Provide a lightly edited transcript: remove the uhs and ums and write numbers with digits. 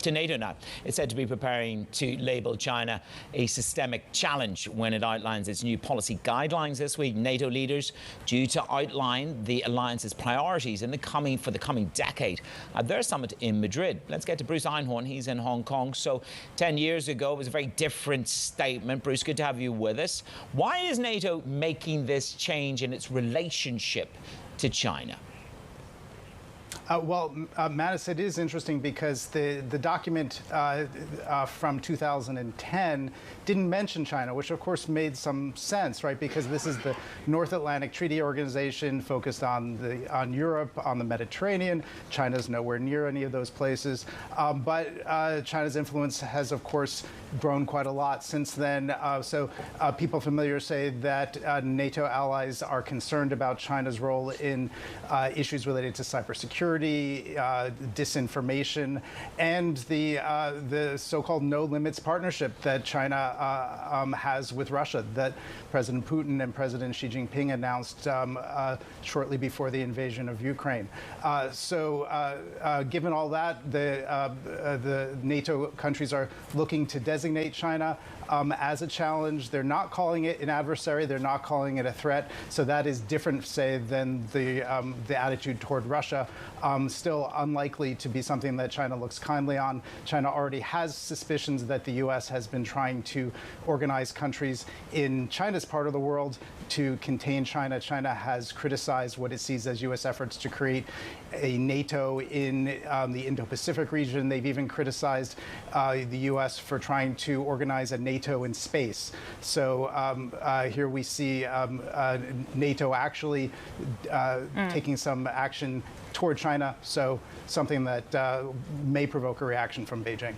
to NATO now. It's said to be preparing to label China a systemic challenge when it outlines its new policy guidelines this week. NATO leaders due to outline the alliance's priorities for the coming decade at their summit in Madrid. Let's get to Bruce Einhorn. He's in Hong Kong. So 10 years ago, it was a very different statement. Bruce, good to have you with us. Why is NATO making this change in its relationship to China? Mattis, it is interesting because the document from 2010 didn't mention China, which of course made some sense, right? Because this is the North Atlantic Treaty Organization focused on Europe, on the Mediterranean. China's nowhere near any of those places, but China's influence has, of course, grown quite a lot since then. So people familiar say that NATO allies are concerned about China's role in issues related to cybersecurity, disinformation, and the so-called no limits partnership that China has with Russia that President Putin and President Xi Jinping announced shortly before the invasion of Ukraine. Given all that, the NATO countries are looking to designate China as a challenge. They're not calling it an adversary. They're not calling it a threat. So that is different, say, than the attitude toward Russia. Still unlikely to be something that China looks kindly on. China already has suspicions that the U.S. has been trying to organize countries in China's part of the world to contain China. China has criticized what it sees as U.S. efforts to create a NATO in the Indo-Pacific region. They've even criticized the U.S. for trying to organize a NATO in space. So here we see NATO actually taking some action toward China, so something that may provoke a reaction from Beijing.